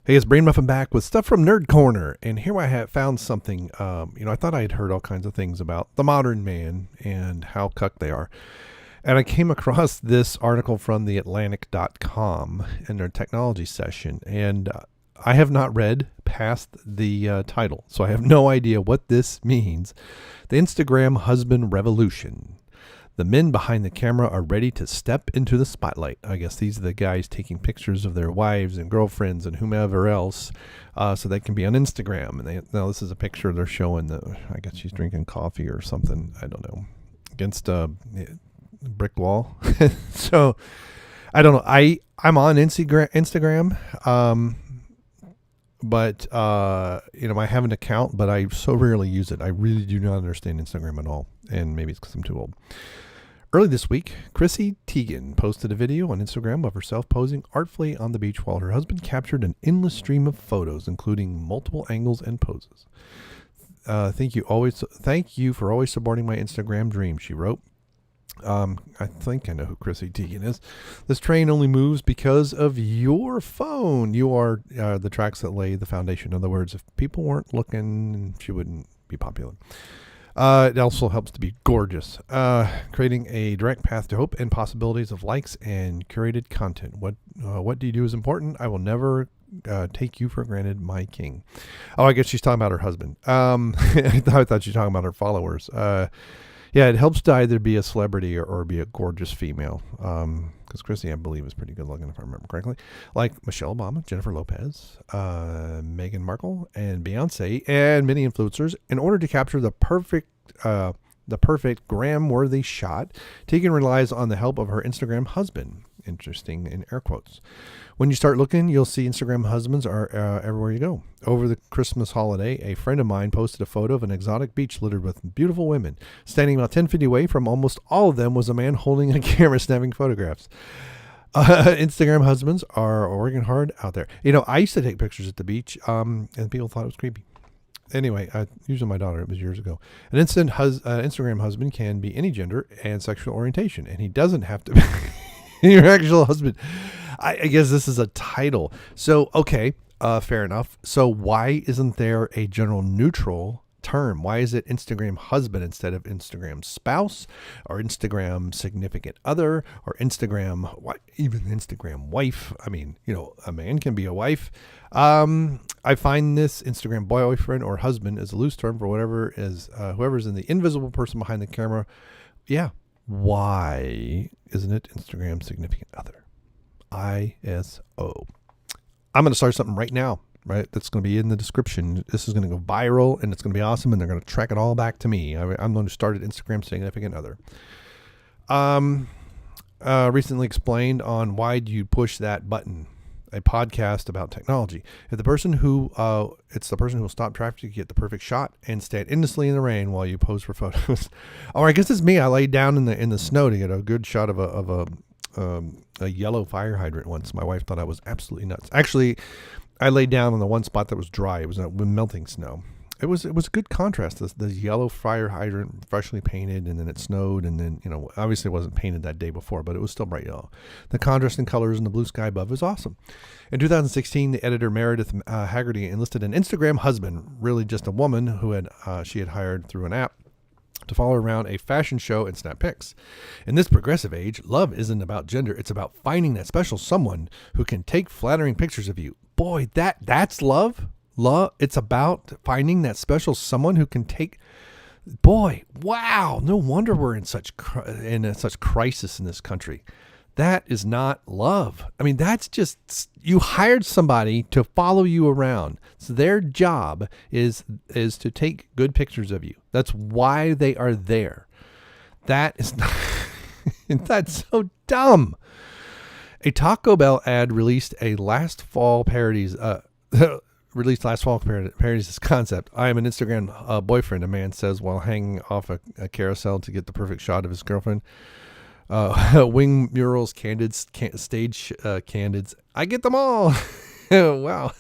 Hey, it's Brain Muffin back with stuff from Nerd Corner, and here I have found something. I thought I had heard all kinds of things about the modern man and how cucked they are, and I came across this article from theatlantic.com in their technology session, and I have not read past the title, so I have no idea what this means. The Instagram Husband Revolution. The men behind the camera are ready to step into the spotlight. I guess these are the guys taking pictures of their wives and girlfriends and whomever else, so they can be on Instagram. And now this is a picture they're showing. I guess she's drinking coffee or something. I don't know, against a brick wall. So I don't know. I'm on Instagram. But I have an account, but I so rarely use it. I really do not understand Instagram at all, and maybe it's because I'm too old. Early this week, Chrissy Teigen posted a video on Instagram of herself posing artfully on the beach while her husband captured an endless stream of photos, including multiple angles and poses. Thank you for always supporting my Instagram dream, she wrote. I think I know who Chrissy Teigen is. This train only moves because of your phone. You are the tracks that lay the foundation. In other words, if people weren't looking, she wouldn't be popular. It also helps to be gorgeous, creating a direct path to hope and possibilities of likes and curated content. What do you do is important. I will never take you for granted, my king. Oh, I guess she's talking about her husband. I thought she was talking about her followers. Yeah, it helps to either be a celebrity or be a gorgeous female. Because Chrissy, I believe, is pretty good looking, if I remember correctly. Like Michelle Obama, Jennifer Lopez, Meghan Markle, and Beyonce, and many influencers. In order to capture the perfect gram-worthy shot, Teigen relies on the help of her Instagram husband. Interesting in air quotes. When you start looking, you'll see Instagram husbands are everywhere you go. Over the Christmas holiday, a friend of mine posted a photo of an exotic beach littered with beautiful women. Standing about 10 feet away from almost all of them was a man holding a camera snapping photographs. Instagram husbands are working hard out there. I used to take pictures at the beach, and people thought it was creepy. Anyway, usually my daughter, it was years ago. An Instagram husband can be any gender and sexual orientation, and he doesn't have to be your actual husband. I guess this is a title. So, okay, fair enough. So why isn't there a general neutral term? Why is it Instagram husband instead of Instagram spouse or Instagram significant other or even Instagram wife? I mean, a man can be a wife. I find this Instagram boyfriend or husband is a loose term for whoever's in the invisible person behind the camera. Yeah. Why isn't it Instagram significant other? ISO. I'm going to start something right now, right? That's going to be in the description. This is going to go viral and it's going to be awesome and they're going to track it all back to me. I'm going to start at Instagram significant other. Recently explained on why do you push that button, a podcast about technology. If the person who it's the person who will stop traffic to get the perfect shot and stand endlessly in the rain while you pose for photos. Or I guess it's me. I laid down in the snow to get a good shot of a yellow fire hydrant once. My wife thought I was absolutely nuts. Actually, I laid down on the one spot that was dry. It was melting snow. It was a good contrast. The yellow fire hydrant, freshly painted, and then it snowed, and then obviously it wasn't painted that day before, but it was still bright yellow. The contrast in colors and the blue sky above was awesome. In 2016, the editor Meredith Haggerty enlisted an Instagram husband, really just a woman who she had hired through an app, to follow around a fashion show and snap pics. In this progressive age, love isn't about gender. It's about finding that special someone who can take flattering pictures of you. Boy, that's love. It's about finding that special someone who can take. Boy, wow! No wonder we're in such crisis in this country. That is not love. I mean, that's just you hired somebody to follow you around. So their job is to take good pictures of you. That's why they are there. That is not. That's so dumb. A Taco Bell ad released last fall parodies this concept. I am an Instagram boyfriend, a man says while hanging off a carousel to get the perfect shot of his girlfriend. Wing murals, candids, stage candids. I get them all. Wow.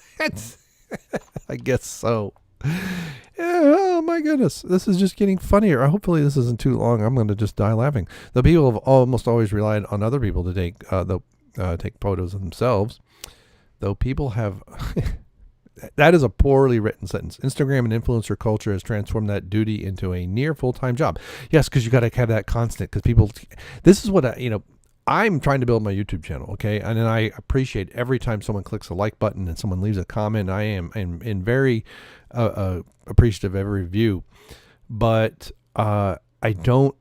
I guess so. Yeah, oh my goodness. This is just getting funnier. Hopefully this isn't too long. I'm going to just die laughing. The people have almost always relied on other people to take photos of themselves. though, people have that is a poorly written sentence. Instagram and influencer culture has transformed that duty into a near full-time job. Yes, because you got to have that constant, because people, this is what I'm trying to build my YouTube channel, okay? And then I appreciate every time someone clicks the like button and someone leaves a comment. I am very appreciative of every view. But I do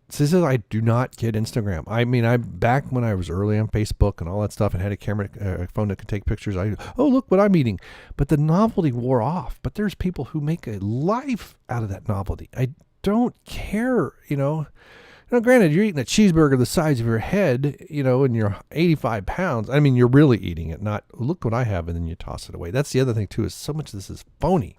not get Instagram. I mean, back when I was early on Facebook and all that stuff and had a phone that could take pictures, look what I'm eating. But the novelty wore off. But there's people who make a life out of that novelty. I don't care, Now, granted, you're eating a cheeseburger the size of your head, and you're 85 pounds. I mean, you're really eating it, not look what I have, and then you toss it away. That's the other thing, too, is so much of this is phony.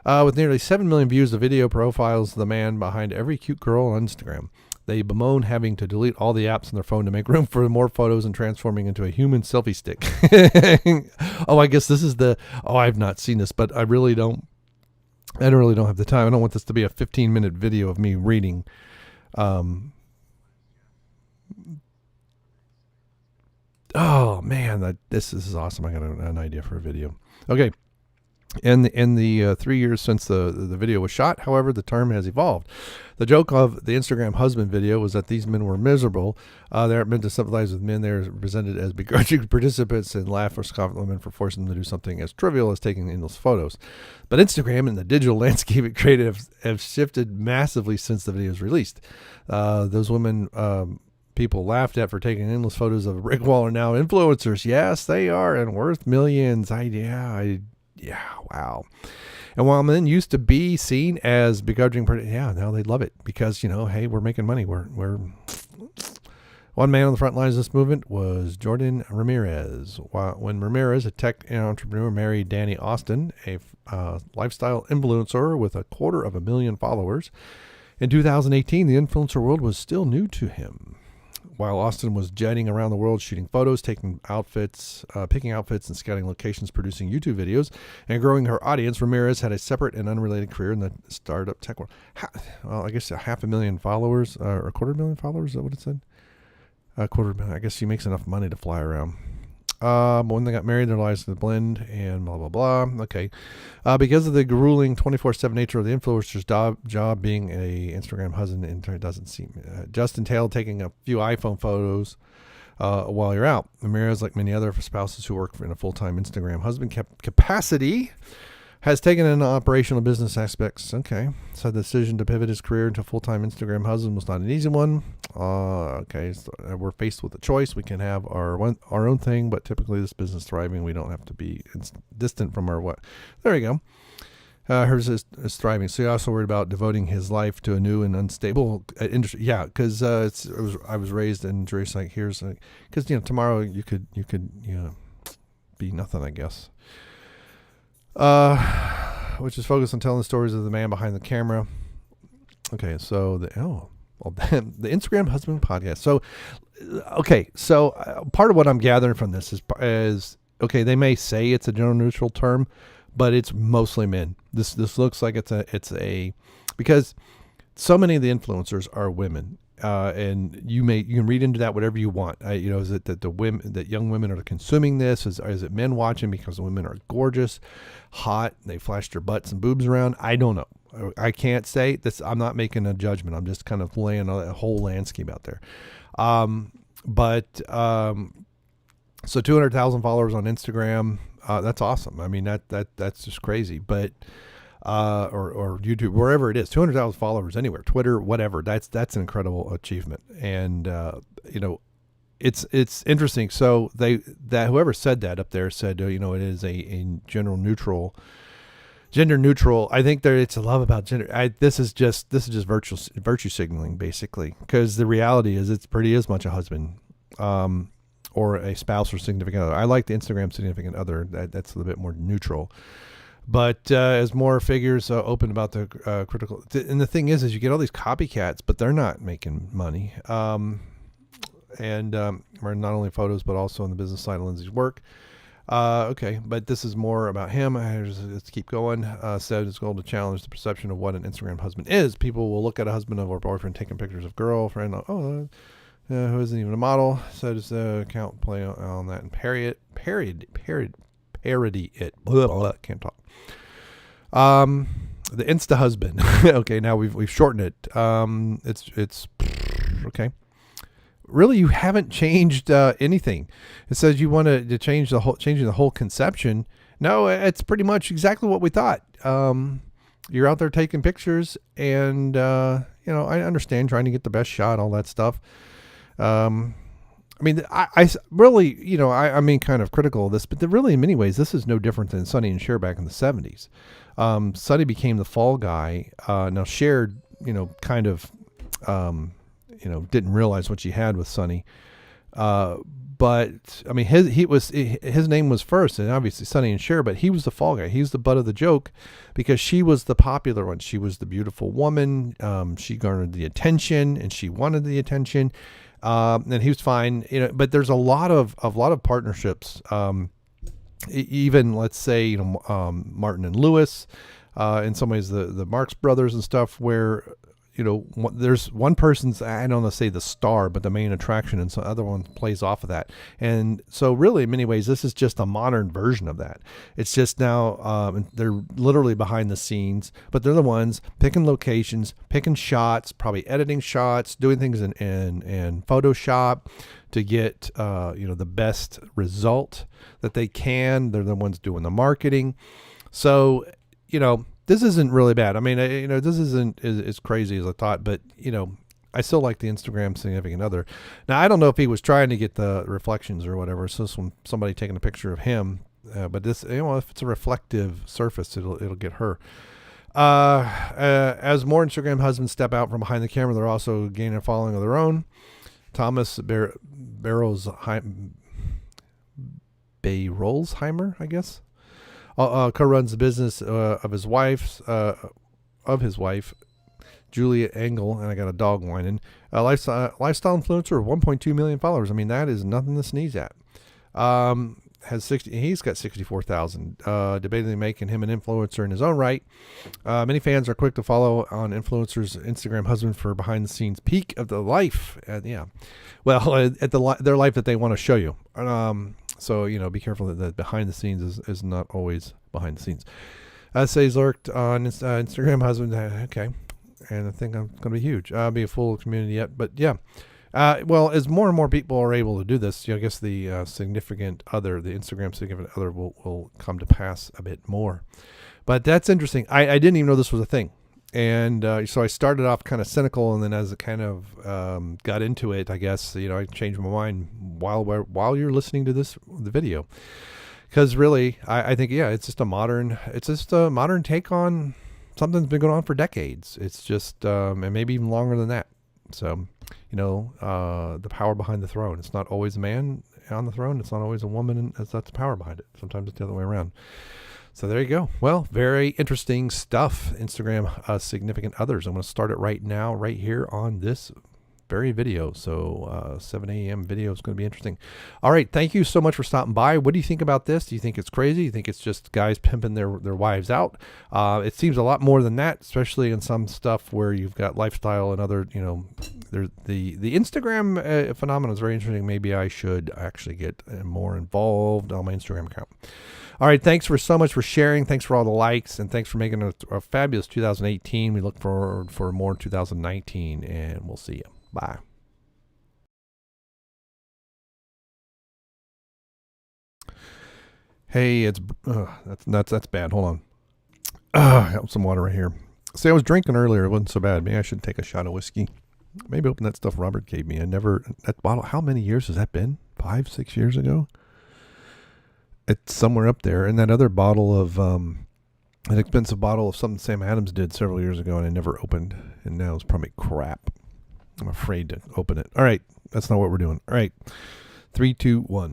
With nearly 7 million views, the video profiles the man behind every cute girl on Instagram. They bemoan having to delete all the apps on their phone to make room for more photos and transforming into a human selfie stick. I guess this is I've not seen this, but I really don't have the time. I don't want this to be a 15-minute video of me reading. Oh man, this is awesome. I got an idea for a video. Okay. In the 3 years since the video was shot, however, the term has evolved. The joke of the Instagram husband video was that these men were miserable. They aren't meant to sympathize with men. They're presented as begrudging participants and laugh or scoff at women for forcing them to do something as trivial as taking endless photos. But Instagram and the digital landscape it created have shifted massively since the video was released. Those women people laughed at for taking endless photos of a brick wall are now influencers. Yes, they are, and worth millions. Yeah, wow. And while men used to be seen as begrudging, now they love it because, hey, we're making money. We're One man on the front lines of this movement was Jordan Ramirez. When Ramirez, a tech entrepreneur, married Danny Austin, a lifestyle influencer with 250,000 followers. In 2018, the influencer world was still new to him. While Austin was jetting around the world shooting photos, picking outfits, and scouting locations, producing YouTube videos, and growing her audience, Ramirez had a separate and unrelated career in the startup tech world. I guess 500,000 followers, or 250,000 followers, is that what it said? 250,000. I guess she makes enough money to fly around. When they got married, their lives would blend and blah, blah, blah. Okay. Because of the grueling 24/7 nature of the influencer's job being a Instagram husband, it doesn't seem just entailed taking a few iPhone photos while you're out. Ramirez, like many other spouses who work in a full-time Instagram husband capacity, has taken in operational business aspects. Okay. So the decision to pivot his career into full-time Instagram husband was not an easy one. Okay. So we're faced with a choice. We can have our own thing, but typically this business thriving, we don't have to be distant from our what. There you go. Hers is thriving. So he also worried about devoting his life to a new and unstable industry. Yeah. Cause, I was raised in Jerusalem. Cause tomorrow you could, be nothing, I guess. Which is focused on telling the stories of the man behind the camera. Okay, so the Instagram husband podcast. So, okay, so part of what I'm gathering from this is okay. They may say it's a gender neutral term, but it's mostly men. This looks like it's a because so many of the influencers are women. And you can read into that whatever you want. Is it that young women are consuming this? Is it men watching because the women are gorgeous, hot, they flash their butts and boobs around? I don't know. I can't say this. I'm not making a judgment. I'm just kind of laying a whole landscape out there. So 200,000 followers on Instagram. That's awesome. I mean, that's just crazy. But or YouTube, wherever it is, 200,000 followers anywhere, Twitter, whatever. That's an incredible achievement. And, it's interesting. So whoever said that up there said, it is a gender neutral. I think it's a love about gender. This is just virtue signaling basically, because the reality is it's pretty as much a husband, or a spouse or significant other. I like the Instagram significant other. That's a little bit more neutral. But as more figures open about the critical, and the thing is you get all these copycats, but they're not making money. And not only photos, but also on the business side of Lindsay's work. Okay, but this is more about him. Let's keep going. Said his goal to challenge the perception of what an Instagram husband is. People will look at a husband or boyfriend taking pictures of girlfriend. Who isn't even a model. So his account play on that and parody parody it. Blah, blah, blah, can't talk. The Insta husband. Okay, now we've shortened it. It's okay. Really, you haven't changed anything. It says you want to change changing the whole conception. No, it's pretty much exactly what we thought. You're out there taking pictures, and I understand trying to get the best shot, all that stuff. I mean, I really, I mean, kind of critical of this, but really, in many ways, this is no different than Sonny and Cher back in the 70s. Sonny became the fall guy. Now Cher, kind of, didn't realize what she had with Sonny. But I mean, his name was first, and obviously Sonny and Cher, but he was the fall guy. He was the butt of the joke because she was the popular one. She was the beautiful woman. She garnered the attention, and she wanted the attention. And he was fine, but there's a lot of partnerships. Even let's say, Martin and Lewis, in some ways the Marx Brothers and stuff, where, there's one person's, I don't want to say the star, but the main attraction, and some other one plays off of that. And so really, in many ways, this is just a modern version of that. It's just now, they're literally behind the scenes, but they're the ones picking locations, picking shots, probably editing shots, doing things in Photoshop to get, the best result that they can. They're the ones doing the marketing. So, this isn't really bad. I mean, this isn't as crazy as I thought, but, I still like the Instagram significant other. Now, I don't know if he was trying to get the reflections or whatever. So this one, somebody taking a picture of him, but this, if it's a reflective surface, it'll get her. As more Instagram husbands step out from behind the camera, they're also gaining a following of their own. Thomas Barrowsheimer, I guess, co-runs the business of his wife, Julia Engel, and I got a dog whining. Lifestyle influencer of 1.2 million followers. I mean, that is nothing to sneeze at. He's got 64,000. Debatably making him an influencer in his own right. Many fans are quick to follow on influencers' Instagram husband for behind-the-scenes peek of the life. At their life that they want to show you. So, be careful that behind the scenes is not always behind the scenes. Says lurked on Instagram husband. Okay. And I think I'm going to be huge. I'll be a full community yet. But yeah. Well, as more and more people are able to do this, I guess the significant other, the Instagram significant other will come to pass a bit more. But that's interesting. I didn't even know this was a thing. And so I started off kind of cynical, and then as it kind of got into it, I guess, I changed my mind while you're listening to the video. Because really, I think, it's just a modern take on something that's been going on for decades. It's just, and maybe even longer than that. So, the power behind the throne. It's not always a man on the throne. It's not always a woman, and that's the power behind it. Sometimes it's the other way around. So there you go. Well, very interesting stuff. Instagram significant others. I'm going to start it right now, right here on this very video. So 7 a.m. video is going to be interesting. All right. Thank you so much for stopping by. What do you think about this? Do you think it's crazy? Do you think it's just guys pimping their wives out? It seems a lot more than that, especially in some stuff where you've got lifestyle and other, there's the Instagram phenomenon is very interesting. Maybe I should actually get more involved on my Instagram account. All right. Thanks so much for sharing. Thanks for all the likes, and thanks for making a fabulous 2018. We look forward for more 2019, and we'll see you. Bye. Hey, that's bad. Hold on. I have some water right here. See, I was drinking earlier. It wasn't so bad. Maybe I should take a shot of whiskey. Maybe open that stuff Robert gave me. That bottle, how many years has that been? 5-6 years ago? It's somewhere up there. And that other bottle of, an expensive bottle of something Sam Adams did several years ago, and I never opened. And now it's probably crap. I'm afraid to open it. All right. That's not what we're doing. All right. 3, 2, 1.